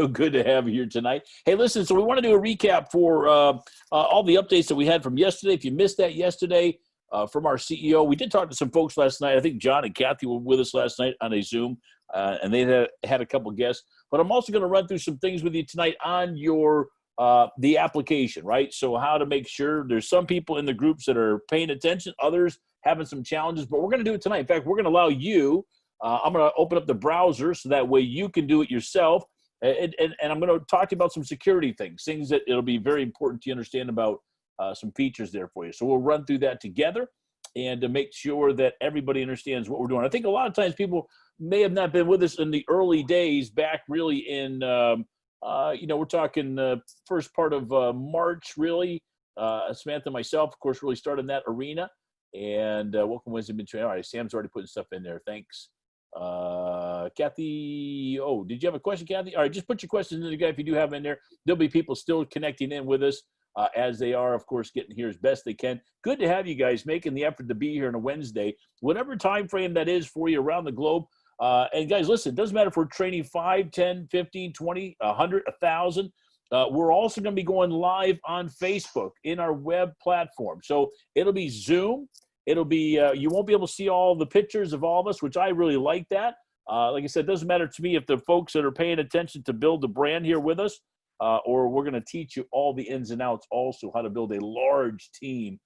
So good to have you here tonight. Hey, listen, so we want to do a recap for all the updates that we had from yesterday. If you missed that yesterday from our CEO, we did talk to some folks last night. I think John and Kathy were with us last night on a Zoom, and they had a couple guests. But I'm also going to run through some things with you tonight on your the application, right? So how to make sure there's some people in the groups that are paying attention, others having some challenges, but we're going to do it tonight. In fact, we're going to allow you, I'm going to open up the browser so that way you can do it yourself. And I'm going to talk to you about some security things that it'll be very important to understand about some features there for you. So we'll run through that together and to make sure that everybody understands what we're doing. I think a lot of times people may have not been with us in the early days back really in, we're talking first part of March, really. Samantha and myself, of course, really started in that arena. And welcome Wednesday Midtrain. All right, Sam's already putting stuff in there. Thanks. Kathy, did you have a question, Kathy? All right, just put your questions in the guy if you do have them in there. There'll be people still connecting in with us as they are, of course, getting here as best they can. Good to have you guys making the effort to be here on a Wednesday, whatever time frame that is for you around the globe. And guys, listen, it doesn't matter if we're training 5, 10, 15, 20, 100, 1,000. We're also going to be going live on Facebook in our web platform. So it'll be Zoom. It'll be, you won't be able to see all the pictures of all of us, which I really like that. Like I said, it doesn't matter to me if the folks that are paying attention to build the brand here with us, or we're going to teach you all the ins and outs also, how to build a large team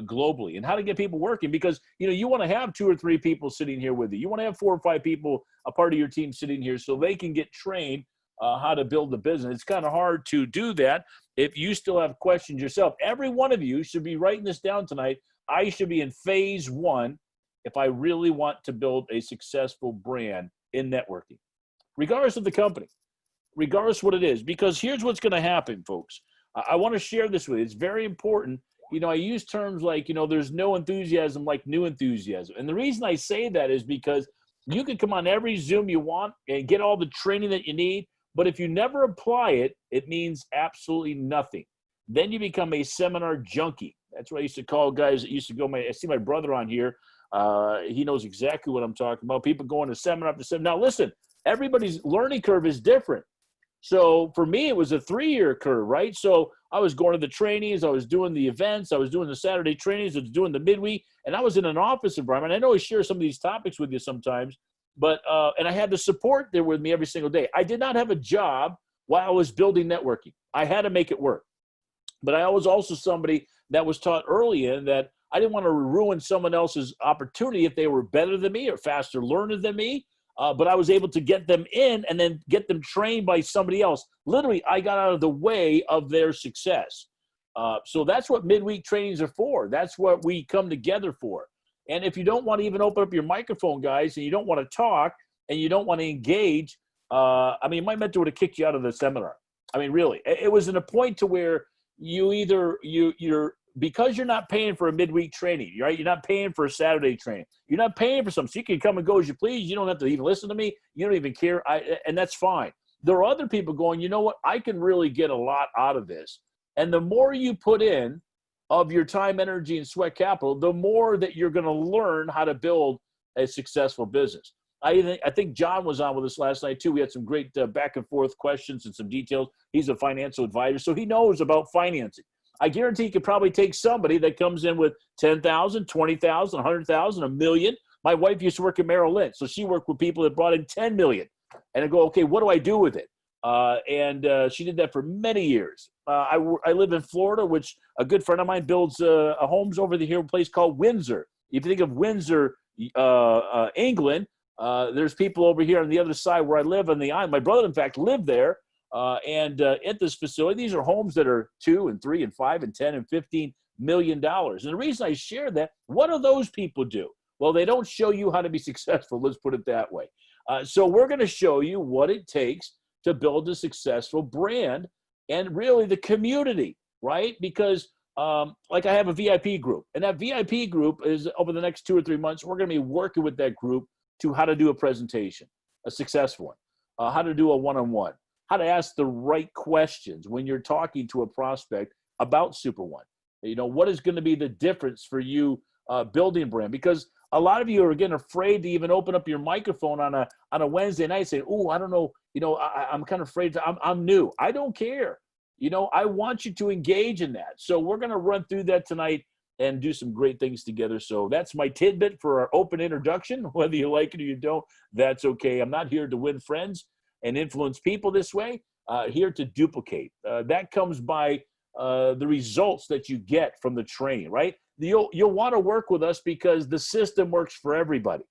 globally and how to get people working, because, you want to have 2 or 3 people sitting here with you. You want to have 4 or 5 people, a part of your team sitting here so they can get trained how to build the business. It's kind of hard to do that if you still have questions yourself. Every one of you should be writing this down tonight. I should be in phase 1 if I really want to build a successful brand in networking, regardless of the company, regardless what it is, because here's what's going to happen, folks. I want to share this with you. It's very important. I use terms like, there's no enthusiasm like new enthusiasm. And the reason I say that is because you can come on every Zoom you want and get all the training that you need, but if you never apply it, it means absolutely nothing. Then you become a seminar junkie. That's what I used to call guys that used to go. I see my brother on here. He knows exactly what I'm talking about. People going to seminar after seminar. Now, listen, everybody's learning curve is different. So for me, it was a 3-year curve, right? So I was going to the trainings. I was doing the events. I was doing the Saturday trainings. I was doing the midweek. And I was in an office environment. I know I share some of these topics with you sometimes, but and I had the support there with me every single day. I did not have a job while I was building networking. I had to make it work. But I was also somebody that was taught early in that I didn't want to ruin someone else's opportunity if they were better than me or faster learner than me. But I was able to get them in and then get them trained by somebody else. Literally, I got out of the way of their success. So that's what midweek trainings are for. That's what we come together for. And if you don't want to even open up your microphone, guys, and you don't want to talk and you don't want to engage, my mentor would have kicked you out of the seminar. I mean, really, it was in a point to where you're because you're not paying for a midweek training, right? You're not paying for a Saturday training. You're not paying for something. So you can come and go as you please. You don't have to even listen to me. You don't even care. And that's fine. There are other people going, you know what? I can really get a lot out of this. And the more you put in of your time, energy, and sweat capital, the more that you're going to learn how to build a successful business. I think John was on with us last night too. We had some great back and forth questions and some details. He's a financial advisor, so he knows about financing. I guarantee he could probably take somebody that comes in with 10,000, 20,000, 100,000, $1 million. My wife used to work at Merrill Lynch, so she worked with people that brought in 10 million. And I go, okay, what do I do with it? And she did that for many years. I live in Florida, which a good friend of mine builds homes over here, a place called Windsor. If you think of Windsor, England, there's people over here on the other side where I live on the island. My brother, in fact, lived there. And at this facility, these are homes that are 2 and 3 and 5 and 10 and $15 million. And the reason I share that, what do those people do? Well, they don't show you how to be successful. Let's put it that way. So we're going to show you what it takes to build a successful brand and really the community, right? Because like I have a VIP group, and that VIP group is over the next 2 or 3 months, we're going to be working with that group to how to do a presentation, a successful one, how to do a one-on-one, how to ask the right questions when you're talking to a prospect about SuperOne. What is going to be the difference for you building a brand? Because a lot of you are, again, afraid to even open up your microphone on a Wednesday night saying, oh, I don't know, I'm kind of afraid I'm new. I don't care. I want you to engage in that. So we're going to run through that tonight and do some great things together. So that's my tidbit for our open introduction. Whether you like it or you don't, that's okay. I'm not here to win friends and influence people this way. Here to duplicate. That comes by the results that you get from the training, right? You'll want to work with us because the system works for everybody.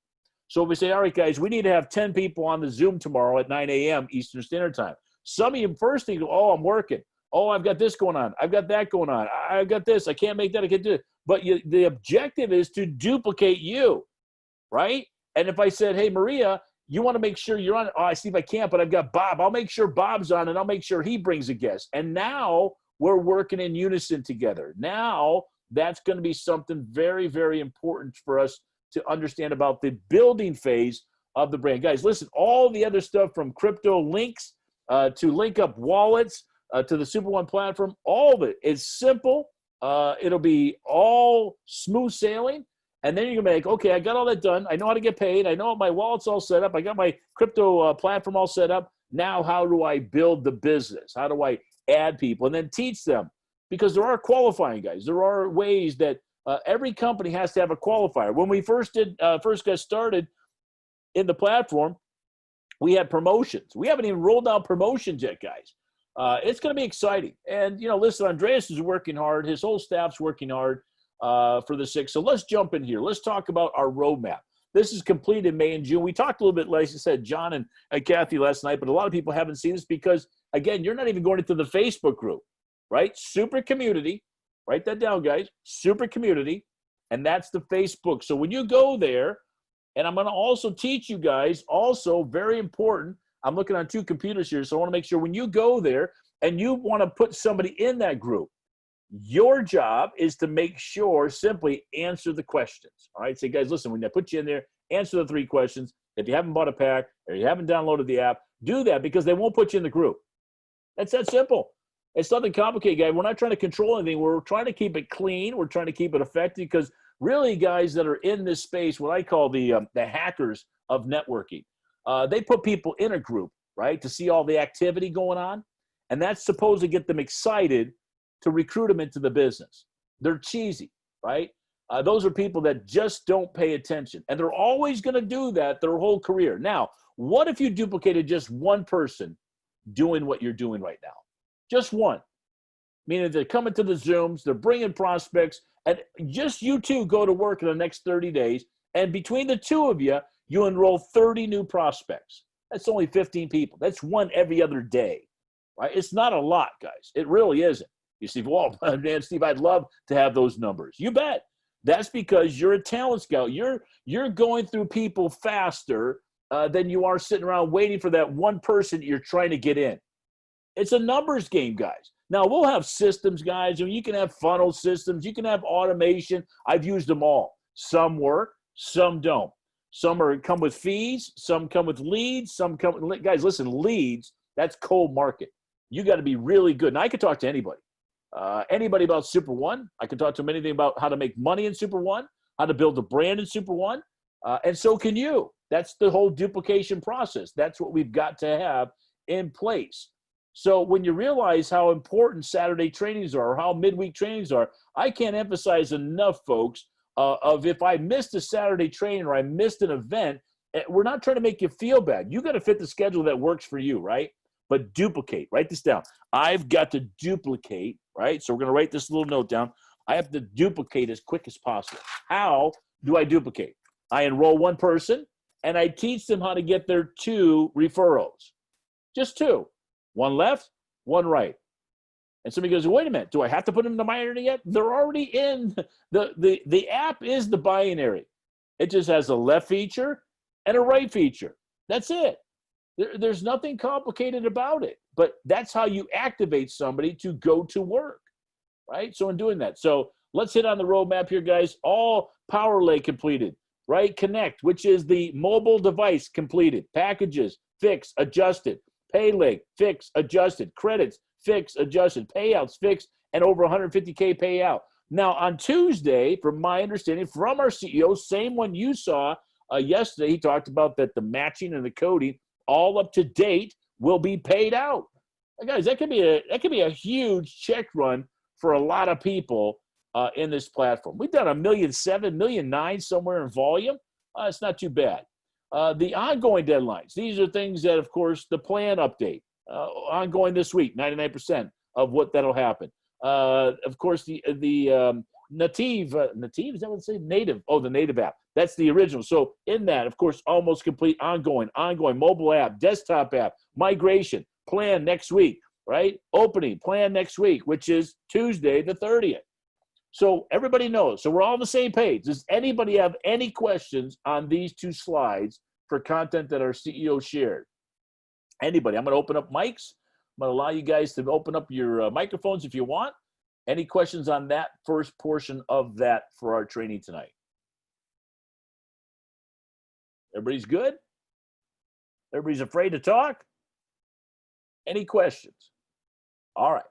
So we say, all right, guys, we need to have 10 people on the Zoom tomorrow at 9 a.m. Eastern Standard Time. Some of you first think, oh, I'm working. Oh, I've got this going on. I've got that going on. I've got this. I can't make that. I can't do it. But the objective is to duplicate you, right? And if I said, hey, Maria, you want to make sure you're on. Oh, I see if I can't, but I've got Bob. I'll make sure Bob's on, and I'll make sure he brings a guest. And now we're working in unison together. Now that's going to be something very, very important for us to understand about the building phase of the brand. Guys, listen, all the other stuff from crypto links to link up wallets to the SuperOne platform, all of it is simple. It'll be all smooth sailing. And then you're going to be like, okay, I got all that done. I know how to get paid. I know my wallet's all set up. I got my crypto platform all set up. Now how do I build the business? How do I add people? And then teach them. Because there are qualifying, guys. There are ways that every company has to have a qualifier. When we first got started in the platform, we had promotions. We haven't even rolled out promotions yet, guys. It's going to be exciting. And, listen, Andreas is working hard. His whole staff's working hard for the 6th. So let's jump in here. Let's talk about our roadmap. This is complete in May and June. We talked a little bit, like I said, John and Kathy last night, but a lot of people haven't seen this because, again, you're not even going into the Facebook group, right? Super Community. Write that down, guys. Super Community. And that's the Facebook. So when you go there, and I'm going to also teach you guys, also very important, I'm looking on 2 computers here, so I want to make sure when you go there and you want to put somebody in that group, your job is to make sure simply answer the questions. All right, say, guys, listen, when I put you in there, answer the 3 questions. If you haven't bought a pack or you haven't downloaded the app, do that because they won't put you in the group. That's that simple. It's nothing complicated, guys. We're not trying to control anything. We're trying to keep it clean. We're trying to keep it effective because really, guys that are in this space, what I call the hackers of networking, they put people in a group, right, to see all the activity going on. And that's supposed to get them excited to recruit them into the business. They're cheesy, right? Those are people that just don't pay attention. And they're always going to do that their whole career. Now, what if you duplicated just one person doing what you're doing right now? Just one. Meaning they're coming to the Zooms, they're bringing prospects, and just you two go to work in the next 30 days. And between the 2 of you, you enroll 30 new prospects. That's only 15 people. That's one every other day, right? It's not a lot, guys. It really isn't. You see, well, man, Steve, I'd love to have those numbers. You bet. That's because you're a talent scout. You're going through people faster than you are sitting around waiting for that one person you're trying to get in. It's a numbers game, guys. Now, we'll have systems, guys. I mean, you can have funnel systems. You can have automation. I've used them all. Some work, some don't. Some come with fees. Some come with leads. Some come – guys, listen, leads, that's cold market. You got to be really good. And I could talk to anybody. Anybody about SuperOne. I can talk to them anything about how to make money in SuperOne, how to build a brand in SuperOne, and so can you. That's the whole duplication process. That's what we've got to have in place. So when you realize how important Saturday trainings are or how midweek trainings are, I can't emphasize enough, folks, of if I missed a Saturday training or I missed an event, we're not trying to make you feel bad. You got to fit the schedule that works for you, right? But duplicate. Write this down. I've got to duplicate, right? So we're going to write this little note down. I have to duplicate as quick as possible. How do I duplicate? I enroll one person, and I teach them how to get their 2 referrals. Just 2. One left, one right. And somebody goes, wait a minute, do I have to put them in the binary yet? They're already in. The app is the binary. It just has a left feature and a right feature. That's it. There's nothing complicated about it. But that's how you activate somebody to go to work, right? So in doing that. So let's hit on the roadmap here, guys. All Power Lake completed, right? Connect, which is the mobile device completed. Packages, fix, adjusted. Pay Lake, fix, adjusted. Credits, fix, adjusted. Payouts, fix, and over 150K payout. Now, on Tuesday, from my understanding, from our CEO, same one you saw yesterday, he talked about that the matching and the coding, all up to date will be paid out. Guys, that could be a huge check run for a lot of people in this platform. We've done 1.7 million, 1.9 million somewhere in volume. It's not too bad. The ongoing deadlines. These are things that, of course, the plan update ongoing this week. 99% of what that'll happen. Of course, the Native, is that what it says? Native. Oh, the Native app. That's the original. So in that, of course, almost complete, ongoing mobile app, desktop app, migration, plan next week, right? Opening, plan next week, which is Tuesday the 30th. So everybody knows. So we're all on the same page. Does anybody have any questions on these two slides for content that our CEO shared? Anybody? I'm going to open up mics. I'm going to allow you guys to open up your microphones if you want. Any questions on that first portion of that for our training tonight? Everybody's good? Everybody's afraid to talk? Any questions? All right.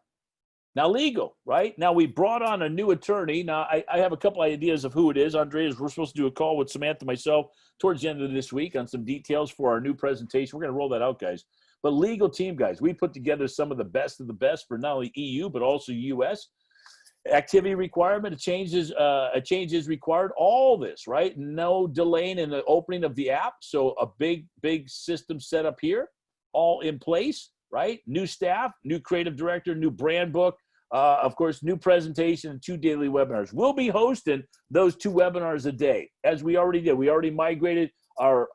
Now, legal, right? Now, we brought on a new attorney. Now, I have a couple ideas of who it is. Andreas, we're supposed to do a call with Samantha and myself towards the end of this week on some details for our new presentation. We're going to roll that out, guys. But legal team, guys, we put together some of the best for not only EU, but also U.S. Activity requirement, a change is required. All this, right? No delaying in the opening of the app. So a big system set up here, all in place, right? New staff, new creative director, new brand book, of course, new presentation, and 2 daily webinars. We'll be hosting those 2 webinars a day, as we already did. We already migrated our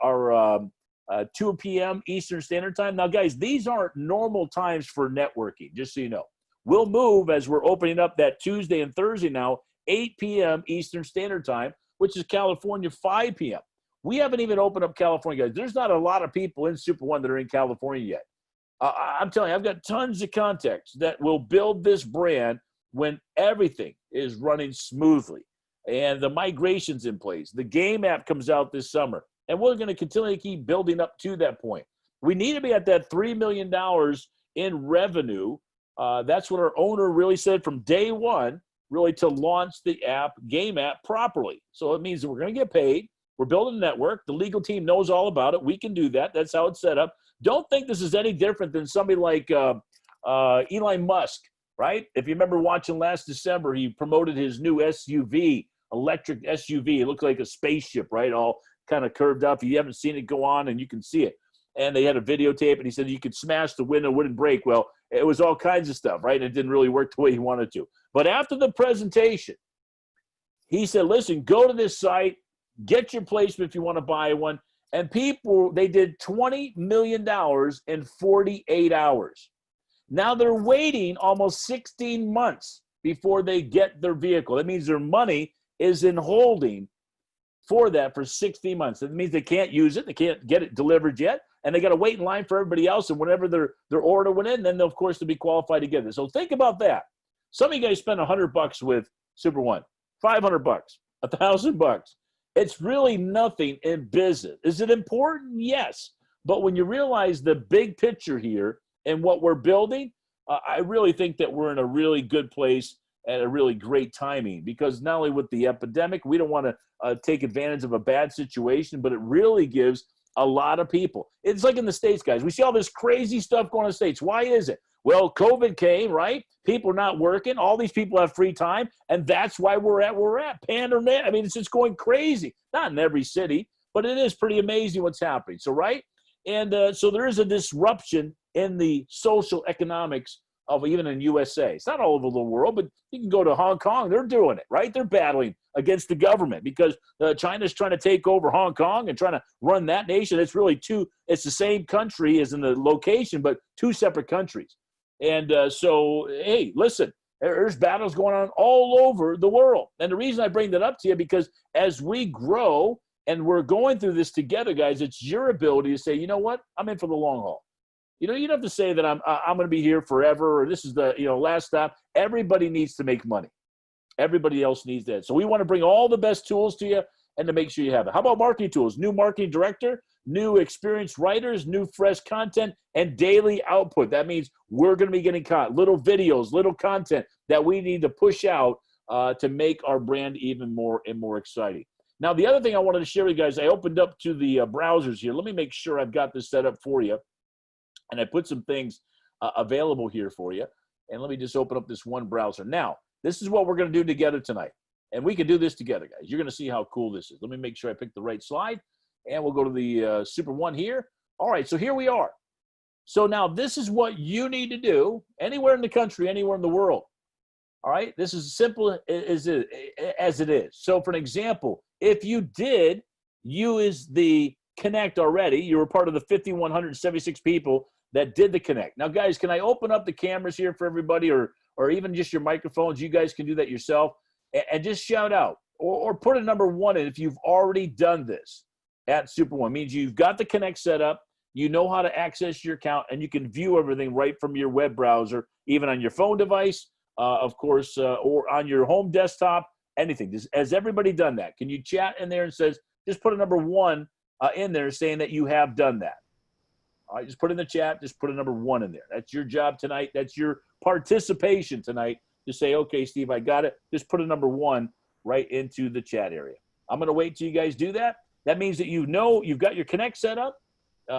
2 p.m. Eastern Standard Time. Now, guys, these aren't normal times for networking, just so you know. We'll move as we're opening up that Tuesday and Thursday now, 8 p.m. Eastern Standard Time, which is California, 5 p.m. We haven't even opened up California, guys. There's not a lot of people in SuperOne that are in California yet. I'm telling you, I've got tons of contacts that will build this brand when everything is running smoothly and the migration's in place. The game app comes out this summer, and we're going to continue to keep building up to that point. We need to be at that $3 million in revenue. That's what our owner really said from day one, really, to launch the game app properly. So it means that we're going to get paid. We're building a network. The legal team knows all about it. We can do that. That's how it's set up. Don't think this is any different than somebody like Elon Musk, right? If you remember watching last December, he promoted his new SUV, electric SUV. It looked like a spaceship, right? All kind of curved up. If you haven't seen it, go on and you can see it. And they had a videotape, and he said you could smash the window, it wouldn't break. Well, it was all kinds of stuff, right? It didn't really work the way he wanted to. But after the presentation, he said, listen, go to this site, get your placement if you want to buy one. And people, they did $20 million in 48 hours. Now they're waiting almost 16 months before they get their vehicle. That means their money is in holding for that for 16 months. That means they can't use it. They can't get it delivered yet. And they got to wait in line for everybody else. And whenever their order went in, then, of course, they'll be qualified to get it. So think about that. Some of you guys spend $100 with SuperOne, $500, $1,000. It's really nothing in business. Is it important? Yes. But when you realize the big picture here and what we're building, I really think that we're in a really good place at a really great timing, because not only with the epidemic, we don't want to take advantage of a bad situation, but it really gives a lot of people. It's like in the States, guys. We see all this crazy stuff going on in the States. Why is it? Well, COVID came, right? People are not working. All these people have free time, and that's why we're at where we're at. Pandemic. I mean, it's just going crazy. Not in every city, but it is pretty amazing what's happening. So, right? And so there is a disruption in the social economics of even in USA. It's not all over the world, but you can go to Hong Kong. They're doing it, right? They're battling against the government because China's trying to take over Hong Kong and trying to run that nation. It's really it's the same country as in the location, but 2 separate countries. And so, hey, listen, there's battles going on all over the world. And the reason I bring that up to you, because as we grow and we're going through this together, guys, it's your ability to say, you know what, I'm in for the long haul. You know, you don't have to say that I'm going to be here forever, or this is the last stop. Everybody needs to make money. Everybody else needs that. So we want to bring all the best tools to you and to make sure you have it. How about marketing tools? New marketing director, new experienced writers, new fresh content, and daily output. That means we're going to be getting little videos, little content that we need to push out to make our brand even more and more exciting. Now, the other thing I wanted to share with you guys, I opened up to the browsers here. Let me make sure I've got this set up for you. And I put some things available here for you. And let me just open up this one browser. Now, this is what we're going to do together tonight. And we can do this together, guys. You're going to see how cool this is. Let me make sure I pick the right slide. And we'll go to the SuperOne here. All right, so here we are. So now this is what you need to do anywhere in the country, anywhere in the world. All right, this is as simple as it is. So for an example, if you did use the Connect already, you were part of the 5,176 people that did the Connect. Now, guys, can I open up the cameras here for everybody, or even just your microphones? You guys can do that yourself. And just shout out or put a number 1 in if you've already done this at SuperOne. Means you've got the Connect set up, you know how to access your account, and you can view everything right from your web browser, even on your phone device, of course, or on your home desktop, anything. Has everybody done that? Can you chat in there and says, just put a number 1 in there saying that you have done that? All right, just put in the chat, just put a number 1 in there. That's your job tonight. That's your participation tonight. To say, okay, Steve, I got it. Just put a number 1 right into the chat area. I'm going to wait till you guys do that. That means that you know you've got your Connect set up.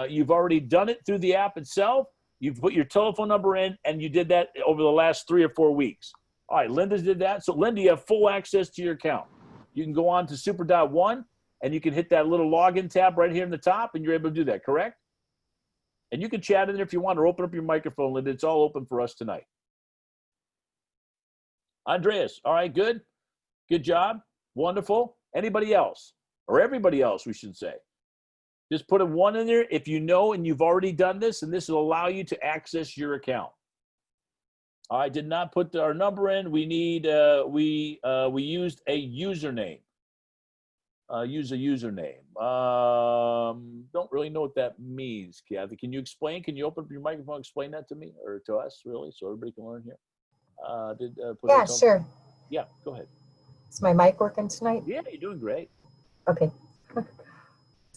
You've already done it through the app itself. You've put your telephone number in, and you did that over the last 3 or 4 weeks. All right, Linda did that. So, Linda, you have full access to your account. You can go on to Super.one, and you can hit that little login tab right here in the top, and you're able to do that, correct? And you can chat in there if you want, or open up your microphone, Linda. It's all open for us tonight. Andreas, all right, good. Good job. Wonderful. Anybody else? Or everybody else, we should say. Just put a 1 in there if you know and you've already done this, and this will allow you to access your account. I did not put our number in. We need, we used a username. Use a username. Don't really know what that means, Kathy. Can you explain? Can you open up your microphone and explain that to me or to us, really, so everybody can learn here? Yeah, sure. Yeah, go ahead. Is my mic working tonight? Yeah, you're doing great. Okay.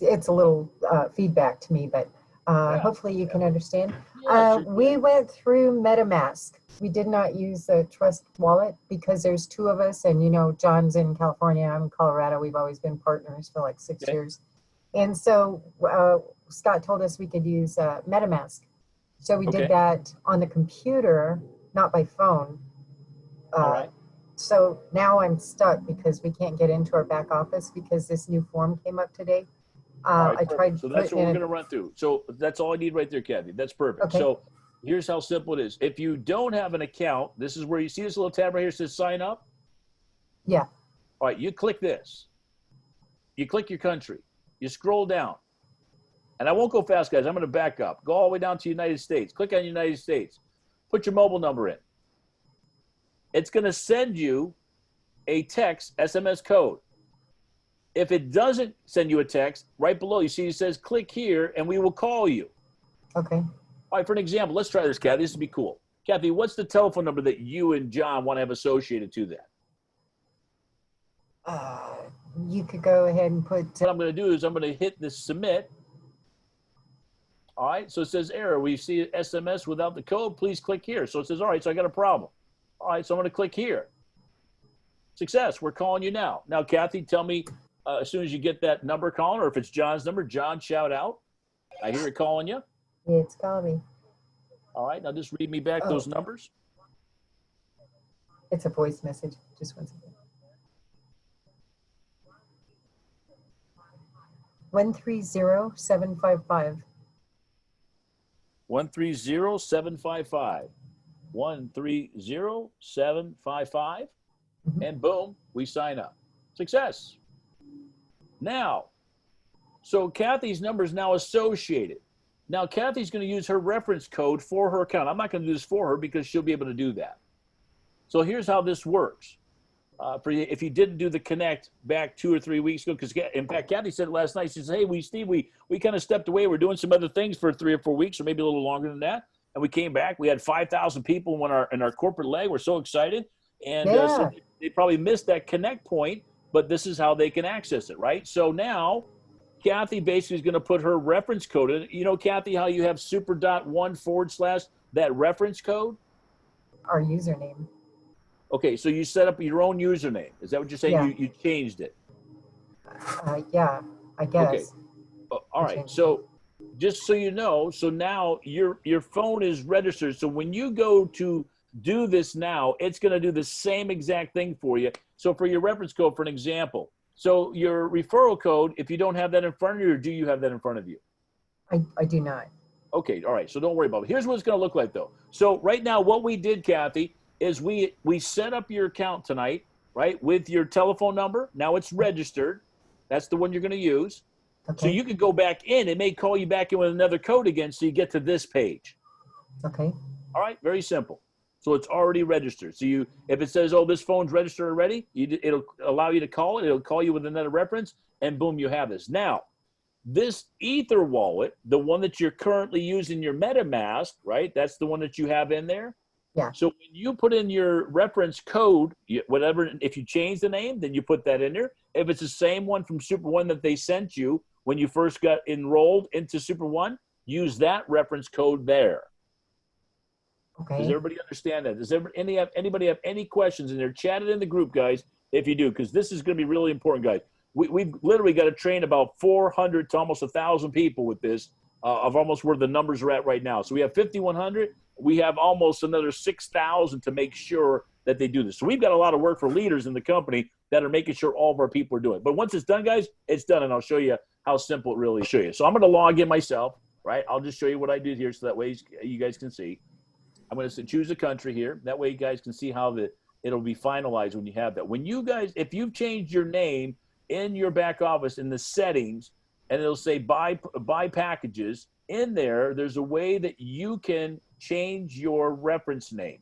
It's a little feedback to me, but hopefully you can understand. Yeah, sure. We went through MetaMask. We did not use the Trust Wallet because there's 2 of us, and you know, John's in California, I'm in Colorado. We've always been partners for like 6 years. And so Scott told us we could use MetaMask. So we did that on the computer, not by phone. All right. So now I'm stuck because we can't get into our back office because this new form came up today. I tried. So that's what we're going to run through. So that's all I need right there, Kathy. That's perfect. Okay. So here's how simple it is. If you don't have an account, this is where you see this little tab right here that says sign up. Yeah. All right. You click this. You click your country. You scroll down. And I won't go fast, guys. I'm going to back up. Go all the way down to United States. Click on United States. Put your mobile number in. It's going to send you a text SMS code. If it doesn't send you a text, right below you see it says click here and we will call you. Okay. All right, for an example, let's try this, Kathy. This would be cool. Kathy, what's the telephone number that you and John want to have associated to that? You could go ahead and put. What I'm going to do is I'm going to hit this submit. All right, so it says error. We see SMS without the code. Please click here. So it says, all right, so I got a problem. All right, so I'm going to click here. Success. We're calling you now. Now, Kathy, tell me as soon as you get that number calling, or if it's John's number, John, shout out. I hear it calling you. Yeah, it's calling me. All right, now just read me back those numbers. It's a voice message. Just 1 second. 130755. 130755. 130755. And boom, we sign up. Success. Now, so Kathy's number is now associated. Now, Kathy's going to use her reference code for her account. I'm not going to do this for her because she'll be able to do that. So here's how this works. For you, if you didn't do the Connect back 2 or 3 weeks ago, because in fact, Kathy said it last night. She said, hey, Steve, we kind of stepped away. We're doing some other things for 3 or 4 weeks, or maybe a little longer than that. And we came back. We had 5,000 people in our corporate leg. We're so excited. And so they probably missed that Connect point, but this is how they can access it, right? So now Kathy basically is going to put her reference code in. You know, Kathy, how you have super.one/ that reference code? Our username. Okay, so you set up your own username. Is that what you're saying? Yeah. You changed it? Yeah, I guess. Okay. All right. So just so you know, so now your phone is registered. So when you go to do this now, it's going to do the same exact thing for you. So for your reference code, for an example, so your referral code, if you don't have that in front of you, or do you have that in front of you? I do not. Okay, all right. So don't worry about it. Here's what it's going to look like, though. So right now, what we did, Kathy, is we set up your account tonight, right, with your telephone number. Now it's registered. That's the one you're going to use. Okay. So you can go back in. It may call you back in with another code again, so you get to this page. Okay. All right, very simple. So it's already registered. So if it says, oh, this phone's registered already, it'll allow you to call it. It'll call you with another reference, and boom, you have this. Now, this Ether wallet, the one that you're currently using, your MetaMask, right? That's the one that you have in there. Yeah. So when you put in your reference code, whatever, if you change the name, then you put that in there. If it's the same one from SuperOne that they sent you when you first got enrolled into SuperOne, use that reference code there. Okay. Does everybody understand that? Does anybody have any questions in there? Chat it in the group, guys, if you do, because this is going to be really important, guys. We've literally got to train about 400 to almost 1,000 people with this, of almost where the numbers are at right now. So we have 5,100. We have almost another 6,000 to make sure that they do this. So we've got a lot of work for leaders in the company that are making sure all of our people are doing it. But once it's done, guys, it's done, and I'll show you how simple it really is. So I'm going to log in myself, right? I'll just show you what I did here so that way you guys can see. I'm going to choose a country here. That way you guys can see how it'll be finalized when you have that. When you guys, if you've changed your name in your back office in the settings, and it'll say buy packages, in there's a way that you can change your reference name.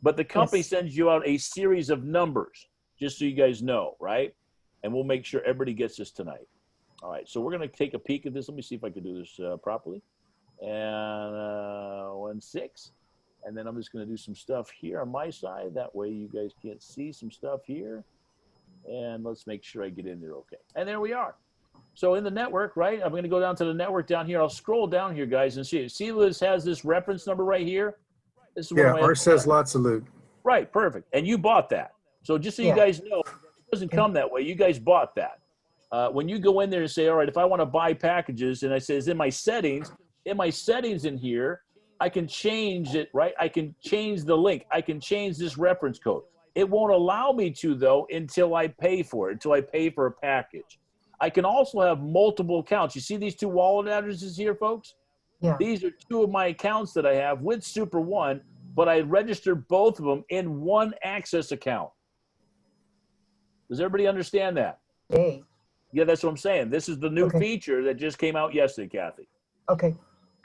But the company sends you out a series of numbers, just so you guys know, right? And we'll make sure everybody gets this tonight. All right, so we're going to take a peek at this. Let me see if I can do this properly. And 1-6. And then I'm just going to do some stuff here on my side. That way you guys can't see some stuff here. And let's make sure I get in there okay. And there we are. So in the network, right, I'm going to go down to the network down here. I'll scroll down here, guys, and see. See this has this reference number right here? This is ours says lots of loot. Right, perfect. And you bought that. So just so you guys know, it doesn't come that way. You guys bought that. When you go in there and say, all right, if I want to buy packages, and I say, in my settings in here, I can change it, right? I can change the link. I can change this reference code. It won't allow me to, though, until I pay for it, until I pay for a package. I can also have multiple accounts. You see these two wallet addresses here, folks? Yeah. These are two of my accounts that I have with SuperOne, but I registered both of them in one Access account. Does everybody understand that? Hey. Yeah, that's what I'm saying. This is the new feature that just came out yesterday, Kathy. Okay.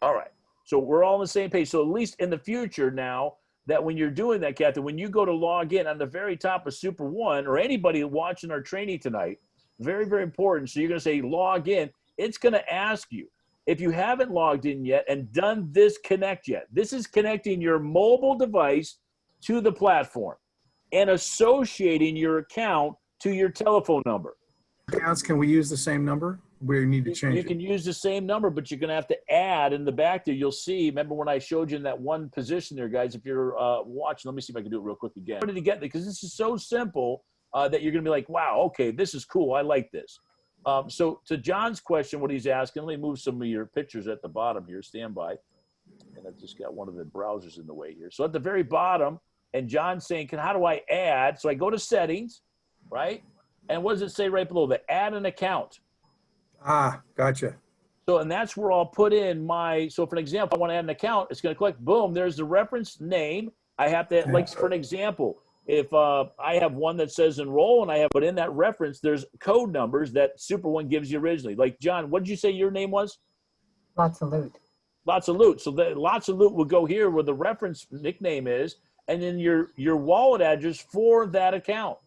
All right. So we're all on the same page. So at least in the future now, that when you're doing that, Kathy, when you go to log in on the very top of SuperOne, or anybody watching our training tonight, very, very important. So you're going to say log in. It's going to ask you if you haven't logged in yet and done this connect yet. This is connecting your mobile device to the platform and associating your account to your telephone number. Accounts, can we use the same number? We need to change it. You can use the same number, but you're going to have to add in the back there. You'll see, remember when I showed you in that one position there, guys, if you're watching, let me see if I can do it real quick again. How did you get there? Because this is so simple that you're going to be like, wow, okay, this is cool. I like this. So to John's question, what he's asking, let me move some of your pictures at the bottom here. Stand by. And I've just got one of the browsers in the way here. So at the very bottom, and John's saying, how do I add? So I go to settings, right? And what does it say right below? The add an account. Ah, gotcha. So, and that's where I'll put in so for an example, I want to add an account. It's going to click, boom, there's the reference name. I have to, like, for an example, if I have one that says enroll and I have, but in that reference, there's code numbers that SuperOne gives you originally. Like, John, what did you say your name was? Lots of loot. Lots of loot. So lots of loot will go here where the reference nickname is, and then your wallet address for that account.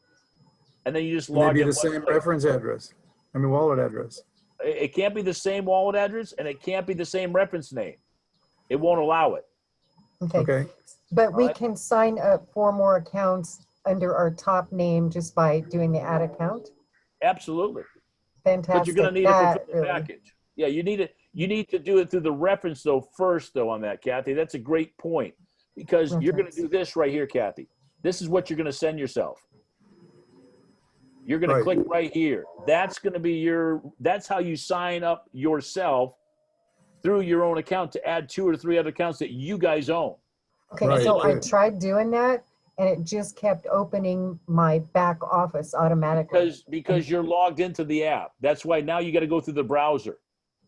And then you just log in. Maybe the same reference address. Wallet address. It can't be the same wallet address, and it can't be the same reference name. It won't allow it. Okay. But we can sign up for more accounts under our top name just by doing the add account? Absolutely. Fantastic. But you're going to need it for the package. Yeah, you need it. You need to do it through the reference, though, first, though, on that, Kathy. That's a great point, because you're going to do this right here, Kathy. This is what you're going to send yourself. You're going to click right here. That's going to be that's how you sign up yourself through your own account to add 2 or 3 other accounts that you guys own. Okay, Right, so I right. tried doing that and it just kept opening my back office automatically. Because you're logged into the app. That's why now you got to go through the browser.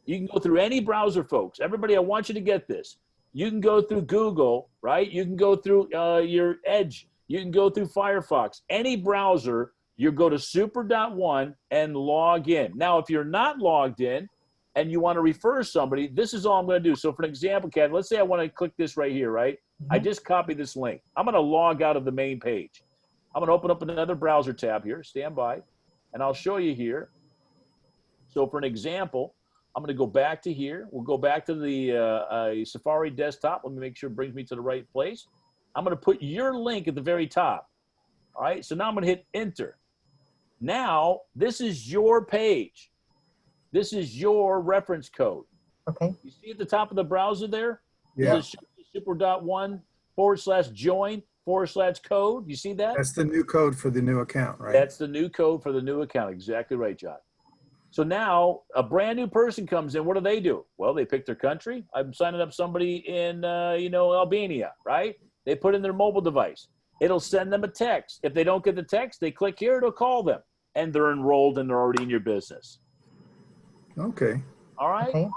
You can go through any browser, folks. Everybody, I want you to get this. You can go through Google, right? You can go through your Edge. You can go through Firefox. Any browser, you go to super.one and log in. Now, if you're not logged in and you want to refer somebody, this is all I'm going to do. So for an example, Kat, let's say I want to click this right here, right? I just copied this link. I'm going to log out of the main page. I'm going to open up another browser tab here. Stand by. And I'll show you here. So for an example, I'm going to go back to here. We'll go back to the Safari desktop. Let me make sure it brings me to the right place. I'm going to put your link at the very top. All right. So now I'm going to hit enter. Now, this is your page. This is your reference code. Okay. You see at the top of the browser there? Yeah. This is super.one/join/code. You see that? That's the new code for the new account, right? That's the new code for the new account. Exactly right, John. So now a brand new person comes in. What do? Well, they pick their country. I'm signing up somebody in, Albania, right? They put in their mobile device. It'll send them a text. If they don't get the text, they click here. It'll call them, and they're enrolled and they're already in your business. Okay. All right. Okay.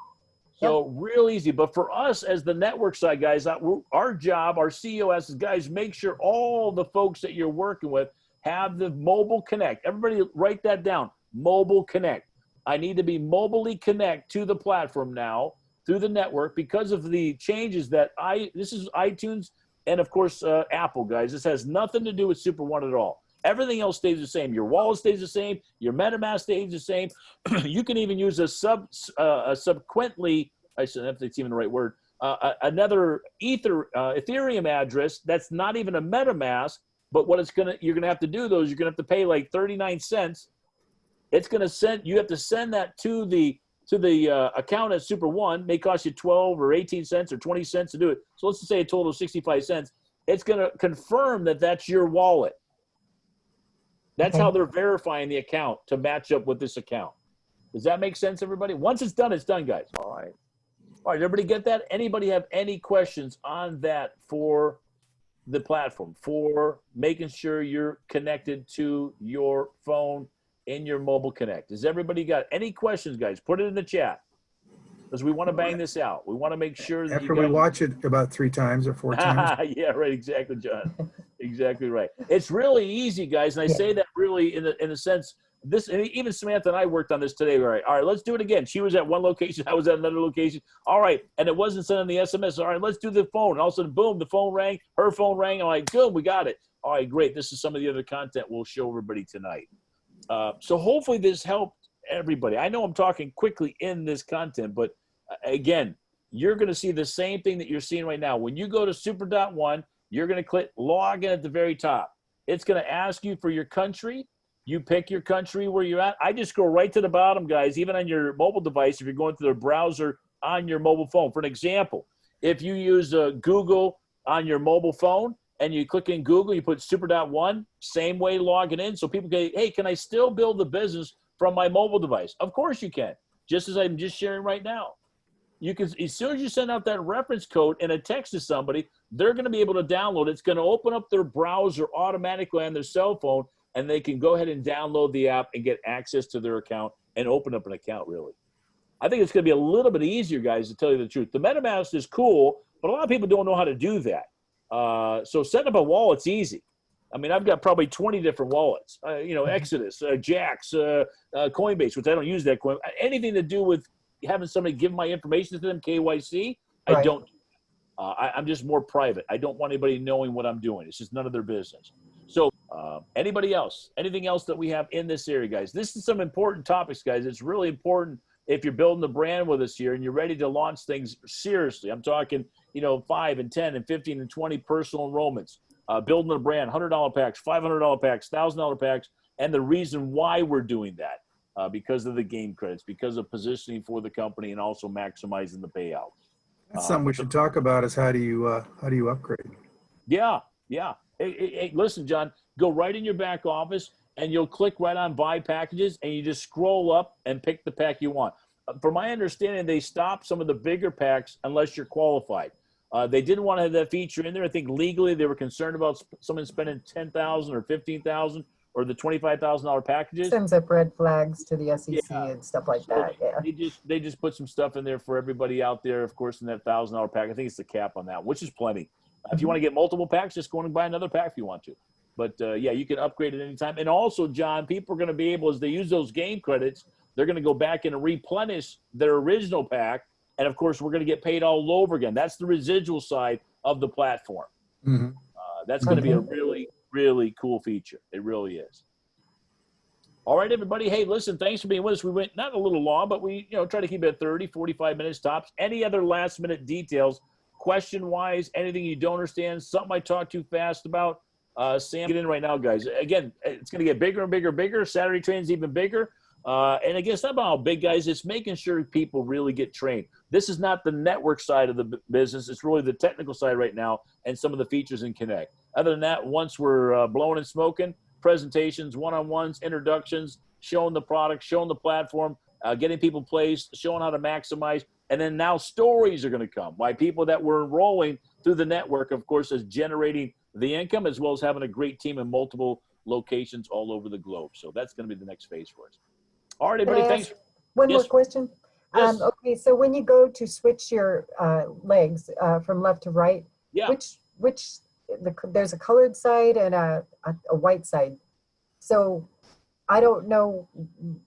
So real easy. But for us as the network side guys, our job, our CEO asks guys, make sure all the folks that you're working with have the mobile connect. Everybody write that down. Mobile connect. I need to be mobilely connect to the platform now through the network because of the changes that this is iTunes and of course Apple, guys. This has nothing to do with SuperOne at all. Everything else stays the same. Your wallet stays the same. Your MetaMask stays the same. You can even use a subsequently, I don't know if that's even the right word, another Ethereum address that's not even a MetaMask. But what you're gonna have to do though is you're gonna have to pay like 39 cents. It's gonna you have to send that to the account at SuperOne. May cost you 12 or 18 cents or 20 cents to do it. So let's just say a total of 65 cents. It's gonna confirm that that's your wallet. That's how they're verifying the account to match up with this account. Does that make sense, everybody? Once it's done, guys. All right. All right, everybody get that? Anybody have any questions on that for the platform, for making sure you're connected to your phone in your mobile connect? Does everybody got any questions, guys? Put it in the chat because we want to bang this out. We want to make sure that After we watch it about 3 times or 4 times. Yeah, right. Exactly, John. Exactly right. It's really easy, guys. And I say that really in the sense, even Samantha and I worked on this today. All right, let's do it again. She was at one location. I was at another location. All right. And it wasn't sending the SMS. All right, let's do the phone. And all of a sudden, boom, the phone rang. Her phone rang. I'm like, good, we got it. All right, great. This is some of the other content we'll show everybody tonight. So hopefully this helped everybody. I know I'm talking quickly in this content, but again, you're going to see the same thing that you're seeing right now. When you go to super.one, you're going to click log in at the very top. It's going to ask you for your country. You pick your country where you're at. I just scroll right to the bottom, guys, even on your mobile device, if you're going through the browser on your mobile phone. For an example, if you use Google on your mobile phone and you click in Google, you put super.one, same way logging in. So people go, hey, can I still build the business from my mobile device? Of course you can, just as I'm just sharing right now. You can, as soon as you send out that reference code in a text to somebody, they're going to be able to download it. It's going to open up their browser automatically on their cell phone, and they can go ahead and download the app and get access to their account and open up an account, really. I think it's going to be a little bit easier, guys, to tell you the truth. The MetaMask is cool, but a lot of people don't know how to do that. So setting up a wallet's easy. I mean, I've got probably 20 different wallets, Exodus, Jax, Coinbase, which I don't use that coin. Anything to do with having somebody give my information to them, KYC, I don't. I'm just more private. I don't want anybody knowing what I'm doing. It's just none of their business. So anybody else, anything else that we have in this area, guys? This is some important topics, guys. It's really important if you're building a brand with us here and you're ready to launch things seriously. I'm talking, 5 and 10 and 15 and 20 personal enrollments, building a brand, $100 packs, $500 packs, $1,000 packs, and the reason why we're doing that. Because of the game credits, because of positioning for the company, and also maximizing the payout. That's something we should talk about is how do you upgrade? Yeah. Hey, listen, John, go right in your back office and you'll click right on buy packages and you just scroll up and pick the pack you want. from my understanding, they stopped some of the bigger packs unless you're qualified. They didn't want to have that feature in there. I think legally they were concerned about someone spending $10,000 or $15,000 or the $25,000 packages. Sends up red flags to the SEC Yeah. and stuff like So that. Yeah. they just put some stuff in there for everybody out there, of course, in that $1,000 pack. I think it's the cap on that, which is plenty. If you want to get multiple packs, just go in and buy another pack if you want to. But yeah, you can upgrade at any time. And also, John, people are going to be able, as they use those game credits, they're going to go back and replenish their original pack. And of course, we're going to get paid all over again. That's the residual side of the platform. Mm-hmm. That's going to be a really, really cool feature. It really is. All right, everybody. Hey, listen, thanks for being with us. We went not a little long, but we try to keep it at 30, 45 minutes tops. Any other last minute details, question-wise, anything you don't understand, something I talked too fast about, Sam, get in right now, guys. Again, it's going to get bigger and bigger and bigger. Saturday training's even bigger. And again, it's not about how big, guys. It's making sure people really get trained. This is not the network side of the business. It's really the technical side right now and some of the features in Connect. Other than that, once we're blowing and smoking, presentations, one-on-ones, introductions, showing the product, showing the platform, getting people placed, showing how to maximize. And then now stories are going to come by people that were enrolling through the network, of course, as generating the income as well as having a great team in multiple locations all over the globe. So that's going to be the next phase for us. All right, everybody, thanks. One more question. Yes. Okay, so when you go to switch your legs from left to right, Yeah. there's a colored side and a white side. So I don't know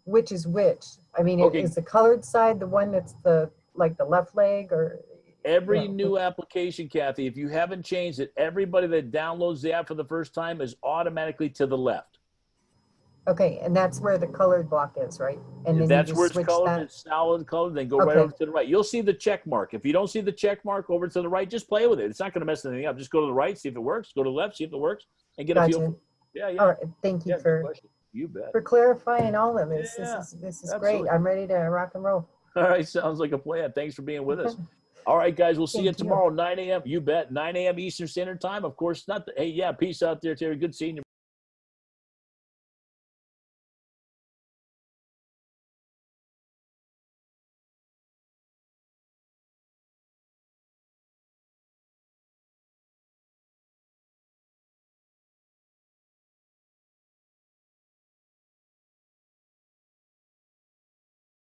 which is which. I mean, Okay. is the colored side the one that's the left leg, or? Every new application, Kathy, if you haven't changed it, everybody that downloads the app for the first time is automatically to the left. Okay, and that's where the colored block is, right? And then That's you where just it's switch colored, that. it's solid colored, then go right Okay. over to the right. You'll see the check mark. If you don't see the check mark over to the right, just play with it. It's not going to mess anything up. Just go to the right, see if it works. Go to the left, see if it works, and get a feel Gotcha. for it. Yeah, yeah. All right, thank you Yeah, good question. You bet. for clarifying all of this. Yeah, This is absolutely. great. I'm ready to rock and roll. All right, sounds like a plan. Thanks for being with us. All right, guys, we'll see you Thank you. tomorrow, 9 a.m. You bet, 9 a.m. Eastern Standard Time. Of course, not the, hey, yeah, peace out there, Terry. Good seeing you.